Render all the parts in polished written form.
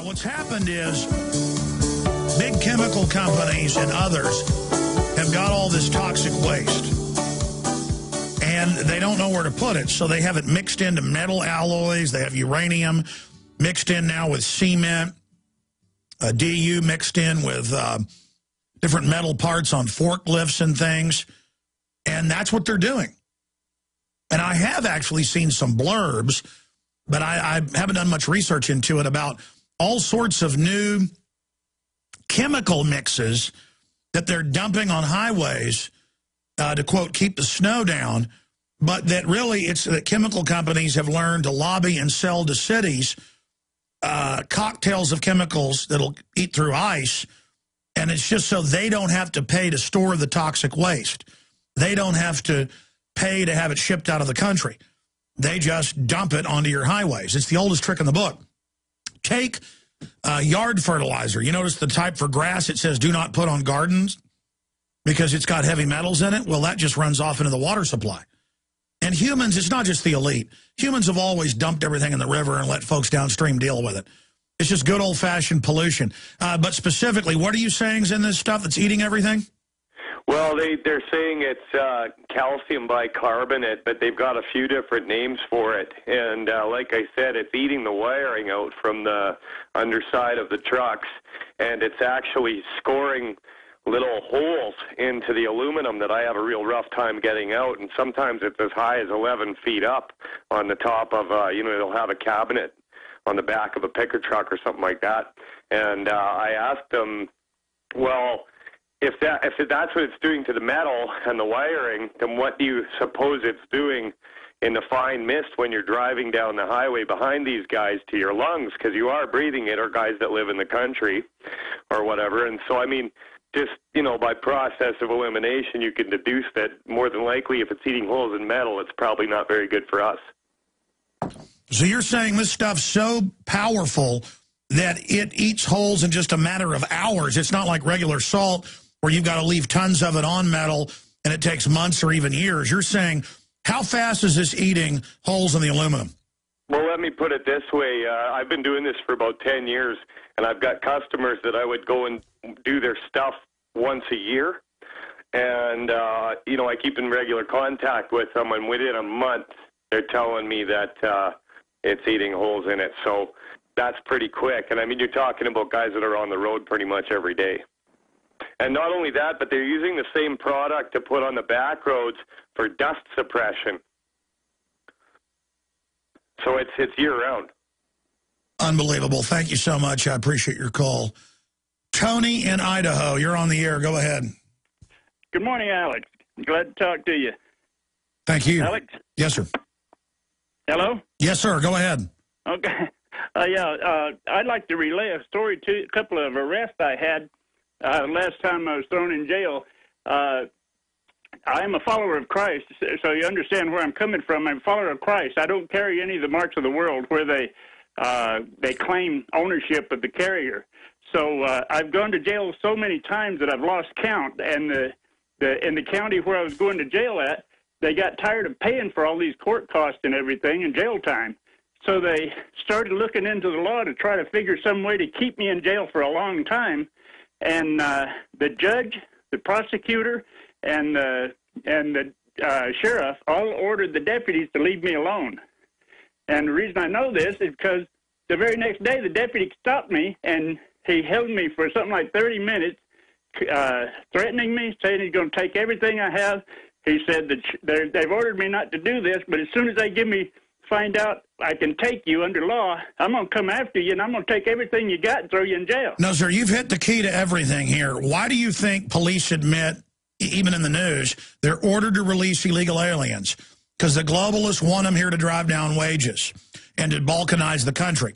What's happened is big chemical companies and others have got all this toxic waste, and they don't know where to put it, so they have it mixed into metal alloys. They have uranium mixed in now with cement, DU mixed in with different metal parts on forklifts and things, and that's what they're doing. And I have actually seen some blurbs, but I haven't done much research into it, about all sorts of new chemical mixes that they're dumping on highways to, quote, keep the snow down, but that really it's that chemical companies have learned to lobby and sell to cities cocktails of chemicals that'll eat through ice, and it's just so they don't have to pay to store the toxic waste. They don't have to pay to have it shipped out of the country. They just dump it onto your highways. It's the oldest trick in the book. Take yard fertilizer. You notice the type for grass, it says do not put on gardens because it's got heavy metals in it. Well, that just runs off into the water supply. And humans, it's not just the elite. Humans have always dumped everything in the river and let folks downstream deal with it. It's just good old-fashioned pollution. But specifically, what are you saying is in this stuff that's eating everything? Well, they're saying it's calcium bicarbonate, but they've got a few different names for it. And like I said, it's eating the wiring out from the underside of the trucks, and it's actually scoring little holes into the aluminum that I have a real rough time getting out. And sometimes it's as high as 11 feet up on the top of, they'll have a cabinet on the back of a picker truck or something like that. And I asked them, well, if that's what it's doing to the metal and the wiring, then what do you suppose it's doing in the fine mist when you're driving down the highway behind these guys to your lungs? Because you are breathing it, or guys that live in the country or whatever. And so, I mean, just, by process of elimination, you can deduce that more than likely if it's eating holes in metal, it's probably not very good for us. So you're saying this stuff's so powerful that it eats holes in just a matter of hours. It's not like regular salt where you've got to leave tons of it on metal and it takes months or even years. You're saying, how fast is this eating holes in the aluminum? Well, let me put it this way. I've been doing this for about 10 years, and I've got customers that I would go and do their stuff once a year. And, I keep in regular contact with them, and within a month, they're telling me that it's eating holes in it. So that's pretty quick. And, I mean, you're talking about guys that are on the road pretty much every day. And not only that, but they're using the same product to put on the back roads for dust suppression. So it's year-round. Unbelievable. Thank you so much. I appreciate your call. Tony in Idaho, you're on the air. Go ahead. Good morning, Alex. Glad to talk to you. Thank you. Alex? Yes, sir. Hello? Yes, sir. Go ahead. Okay. I'd like to relay a story to a couple of arrests I had last time I was thrown in jail. I am a follower of Christ, so you understand where I'm coming from. I'm a follower of Christ. I don't carry any of the marks of the world where they claim ownership of the carrier. So I've gone to jail so many times that I've lost count. And in the county where I was going to jail at, they got tired of paying for all these court costs and everything and jail time. So they started looking into the law to try to figure some way to keep me in jail for a long time. And the judge, the prosecutor, and the sheriff all ordered the deputies to leave me alone. And the reason I know this is because the very next day the deputy stopped me, and he held me for something like 30 minutes, threatening me, saying he's going to take everything I have. He said that they've ordered me not to do this, but as soon as they find out I can take you under law, I'm going to come after you, and I'm going to take everything you got and throw you in jail. No, sir, you've hit the key to everything here. Why do you think police admit, even in the news, they're ordered to release illegal aliens? Because the globalists want them here to drive down wages and to balkanize the country.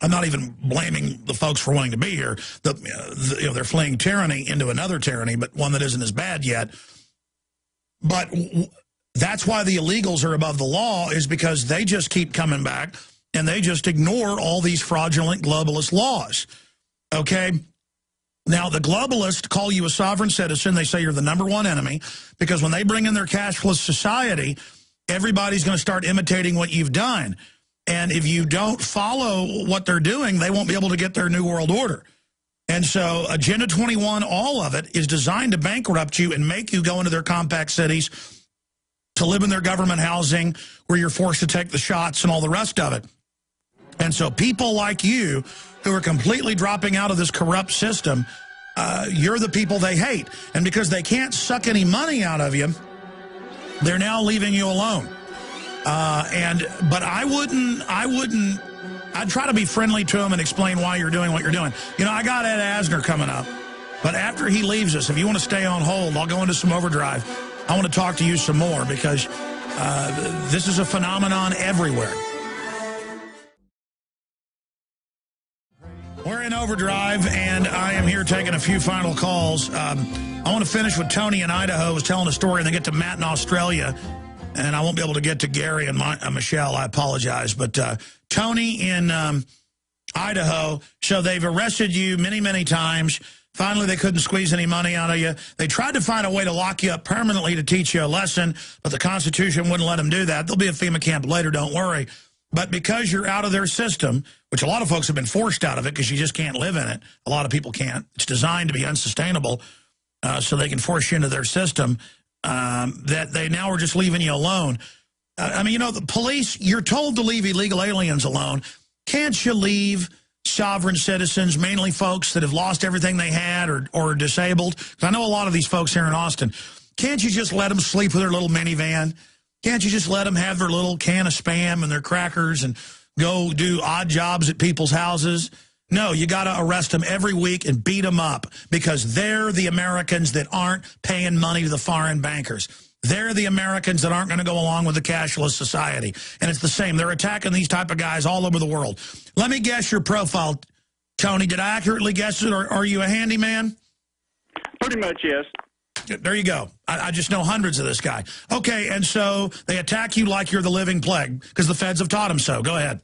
I'm not even blaming the folks for wanting to be here. They're fleeing tyranny into another tyranny, but one that isn't as bad yet. But that's why the illegals are above the law, is because they just keep coming back and they just ignore all these fraudulent globalist laws. Okay? Now, the globalists call you a sovereign citizen. They say you're the #1 enemy because when they bring in their cashless society, everybody's going to start imitating what you've done. And if you don't follow what they're doing, they won't be able to get their New World Order. And so Agenda 21, all of it, is designed to bankrupt you and make you go into their compact cities to live in their government housing where you're forced to take the shots and all the rest of it. And so people like you who are completely dropping out of this corrupt system, you're the people they hate. And because they can't suck any money out of you, they're now leaving you alone. But I'd try to be friendly to them and explain why you're doing what you're doing. You know, I got Ed Asner coming up, but after he leaves us, if you want to stay on hold, I'll go into some overdrive. I want to talk to you some more because this is a phenomenon everywhere. We're in overdrive, and I am here taking a few final calls. I want to finish with Tony in Idaho who's telling a story, and then get to Matt in Australia. And I won't be able to get to Gary and Michelle. I apologize. But Tony in Idaho, so they've arrested you many, many times. Finally, they couldn't squeeze any money out of you. They tried to find a way to lock you up permanently to teach you a lesson, but the Constitution wouldn't let them do that. There'll be a FEMA camp later, don't worry. But because you're out of their system, which a lot of folks have been forced out of it because you just can't live in it. A lot of people can't. It's designed to be unsustainable so they can force you into their system. That they now are just leaving you alone. I mean, you know, the police, you're told to leave illegal aliens alone. Can't you leave sovereign citizens, mainly folks that have lost everything they had or are disabled? Because I know a lot of these folks here in Austin. Can't you just let them sleep with their little minivan? Can't you just let them have their little can of Spam and their crackers and go do odd jobs at people's houses? No, you got to arrest them every week and beat them up because they're the Americans that aren't paying money to the foreign bankers. They're the Americans that aren't going to go along with the cashless society. And it's the same. They're attacking these type of guys all over the world. Let me guess your profile, Tony. Did I accurately guess it, or are you a handyman? Pretty much, yes. There you go. I just know hundreds of this guy. Okay, and so they attack you like you're the living plague because the feds have taught them so. Go ahead.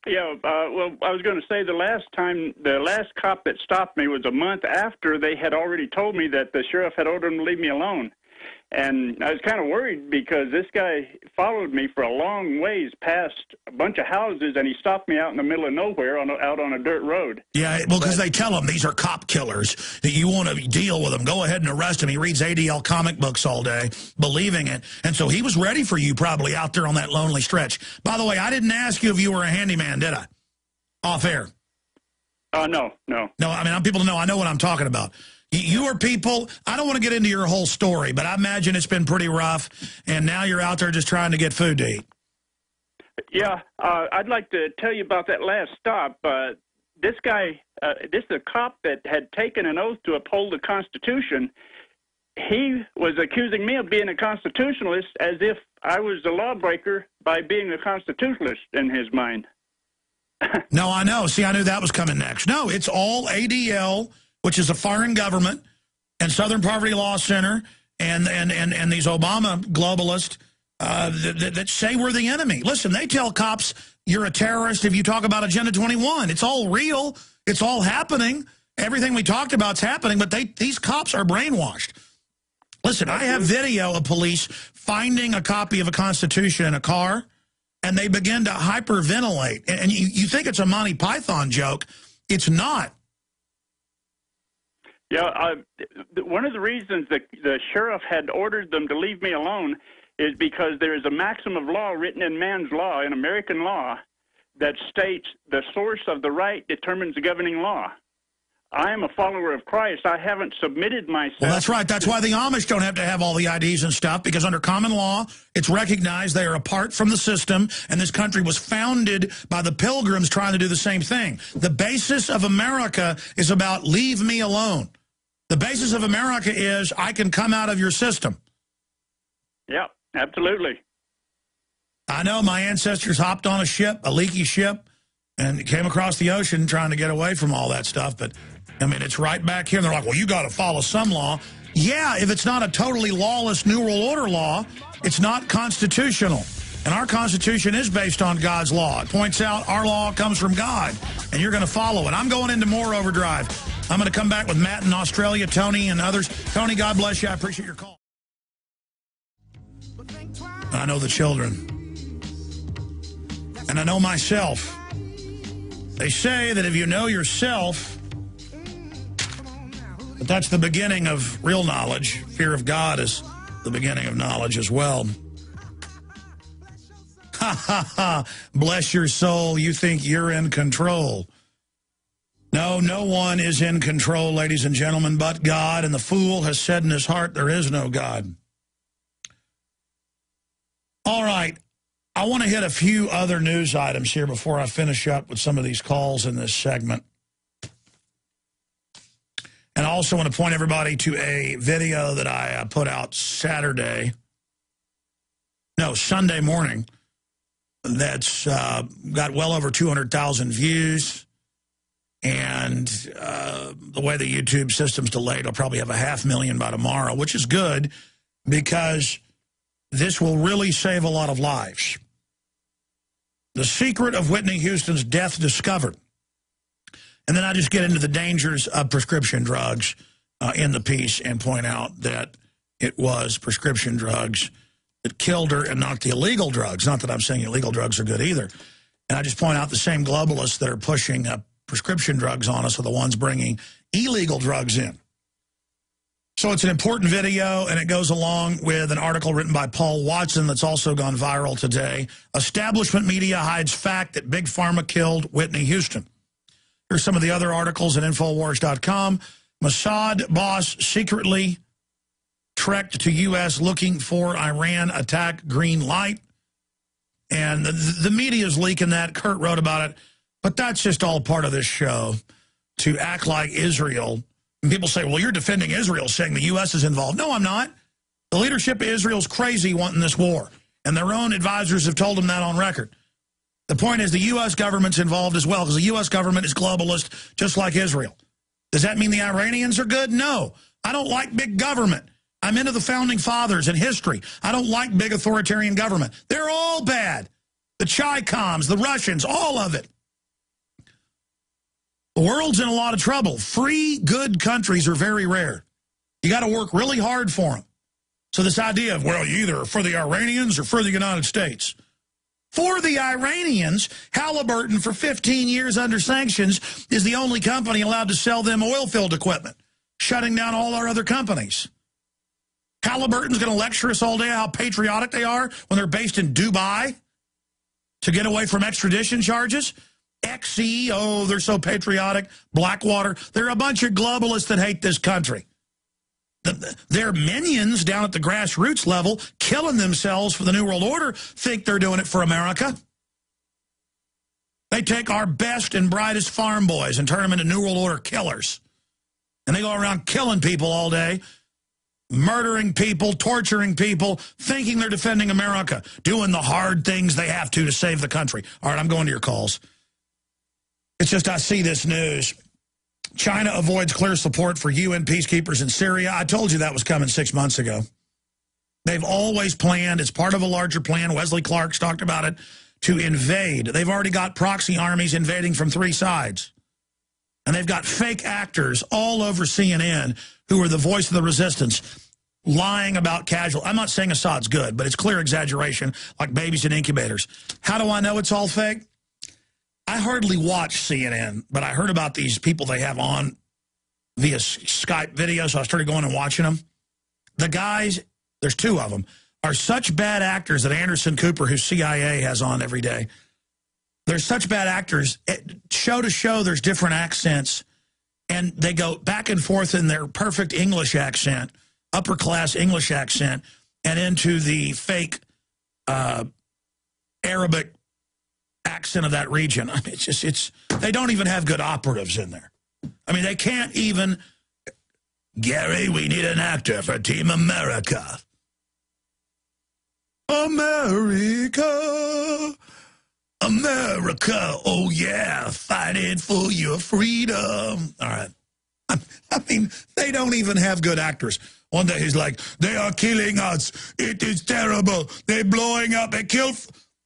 Yeah, well, I was going to say the last cop that stopped me was a month after they had already told me that the sheriff had ordered him to leave me alone. And I was kind of worried because this guy followed me for a long ways past a bunch of houses, and he stopped me out in the middle of nowhere out on a dirt road. Yeah, well, because they tell him these are cop killers, that you want to deal with them. Go ahead and arrest him. He reads ADL comic books all day, believing it. And so he was ready for you probably out there on that lonely stretch. By the way, I didn't ask you if you were a handyman, did I? Off air. No. No, I mean, people know I know what I'm talking about. You are people, I don't want to get into your whole story, but I imagine it's been pretty rough, and now you're out there just trying to get food to eat. Yeah, I'd like to tell you about that last stop. This guy, this is a cop that had taken an oath to uphold the Constitution. He was accusing me of being a constitutionalist as if I was a lawbreaker by being a constitutionalist in his mind. No, I know. See, I knew that was coming next. No, it's all ADL, which is a foreign government, and Southern Poverty Law Center, and these Obama globalists that say we're the enemy. Listen, they tell cops you're a terrorist if you talk about Agenda 21. It's all real. It's all happening. Everything we talked about is happening, but these cops are brainwashed. Listen, I have video of police finding a copy of a Constitution in a car, and they begin to hyperventilate. And you think it's a Monty Python joke. It's not. Yeah, one of the reasons that the sheriff had ordered them to leave me alone is because there is a maxim of law written in man's law, in American law, that states the source of the right determines the governing law. I am a follower of Christ. I haven't submitted myself. Well, that's right. That's why the Amish don't have to have all the IDs and stuff, because under common law, it's recognized they are apart from the system, and this country was founded by the Pilgrims trying to do the same thing. The basis of America is about leave me alone. The basis of America is I can come out of your system. Yeah, absolutely. I know my ancestors hopped on a ship, a leaky ship, and came across the ocean trying to get away from all that stuff, but I mean, it's right back here. And they're like, well, you got to follow some law. Yeah, if it's not a totally lawless New World Order law, it's not constitutional. And our Constitution is based on God's law. It points out our law comes from God, and you're going to follow it. I'm going into more overdrive. I'm going to come back with Matt in Australia, Tony, and others. Tony, God bless you. I appreciate your call. I know the children. And I know myself. They say that if you know yourself, that that's the beginning of real knowledge. Fear of God is the beginning of knowledge as well. Ha ha ha. Bless your soul. You think you're in control. No, no one is in control, ladies and gentlemen, but God. And the fool has said in his heart, there is no God. All right. I want to hit a few other news items here before I finish up with some of these calls in this segment. And I also want to point everybody to a video that I put out Sunday morning that's got well over 200,000 views. And the way the YouTube system's delayed, I'll probably have 500,000 by tomorrow, which is good because this will really save a lot of lives. The secret of Whitney Houston's death discovered. And then I just get into the dangers of prescription drugs in the piece and point out that it was prescription drugs that killed her and not the illegal drugs. Not that I'm saying illegal drugs are good either. And I just point out the same globalists that are pushing prescription drugs on us are the ones bringing illegal drugs in. So it's an important video, and it goes along with an article written by Paul Watson that's also gone viral today. Establishment media hides fact that Big Pharma killed Whitney Houston. Here's some of the other articles at Infowars.com. Mossad boss secretly trekked to U.S. looking for Iran attack green light. And the media's leaking that. Kurt wrote about it. But that's just all part of this show, to act like Israel. And people say, well, you're defending Israel, saying the U.S. is involved. No, I'm not. The leadership of Israel's crazy wanting this war. And their own advisors have told them that on record. The point is the U.S. government's involved as well, because the U.S. government is globalist, just like Israel. Does that mean the Iranians are good? No. I don't like big government. I'm into the founding fathers and history. I don't like big authoritarian government. They're all bad. The Chi-Coms, the Russians, all of it. The world's in a lot of trouble. Free, good countries are very rare. You got to work really hard for them. So this idea of, well, you either are for the Iranians or for the United States. For the Iranians, Halliburton, for 15 years under sanctions, is the only company allowed to sell them oil-filled equipment, shutting down all our other companies. Halliburton's going to lecture us all day how patriotic they are when they're based in Dubai to get away from extradition charges. Ex-CEO, they're so patriotic. Blackwater, they're a bunch of globalists that hate this country. Their minions down at the grassroots level, killing themselves for the New World Order, think they're doing it for America. They take our best and brightest farm boys and turn them into New World Order killers. And they go around killing people all day, murdering people, torturing people, thinking they're defending America, doing the hard things they have to save the country. All right, I'm going to your calls. It's just I see this news. China avoids clear support for UN peacekeepers in Syria. I told you that was coming 6 months ago. They've always planned, it's part of a larger plan, Wesley Clark's talked about it, to invade. They've already got proxy armies invading from 3 sides. And they've got fake actors all over CNN who are the voice of the resistance, lying about casual. I'm not saying Assad's good, but it's clear exaggeration, like babies in incubators. How do I know it's all fake? I hardly watch CNN, but I heard about these people they have on via Skype video, so I started going and watching them. The guys, there's 2 of them, are such bad actors that Anderson Cooper, who CIA has on every day, they're such bad actors. Show to show, there's different accents, and they go back and forth in their perfect English accent, upper-class English accent, and into the fake Arabic accent of that region. I mean, they don't even have good operatives in there. I mean, they can't even, Gary, we need an actor for Team America. America, America, oh yeah, fighting for your freedom. All right. I mean, they don't even have good actors. One day he's like, they are killing us. It is terrible. They're blowing up. They kill...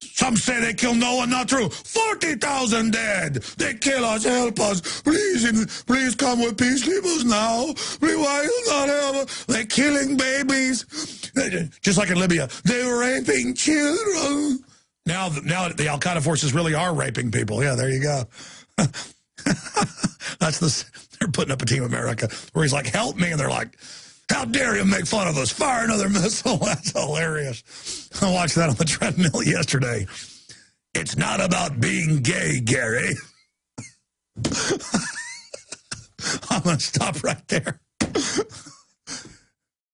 Some say they kill no one, not true. 40,000 dead. They kill us, help us. Please come with peacekeepers now. Please, why you not help us? They're killing babies. Just like in Libya. They're raping children. Now the Al-Qaeda forces really are raping people. Yeah, there you go. They're putting up a Team America where he's like, help me. And they're like, how dare you make fun of us? Fire another missile. That's hilarious. I watched that on the treadmill yesterday. It's not about being gay, Gary. I'm going to stop right there.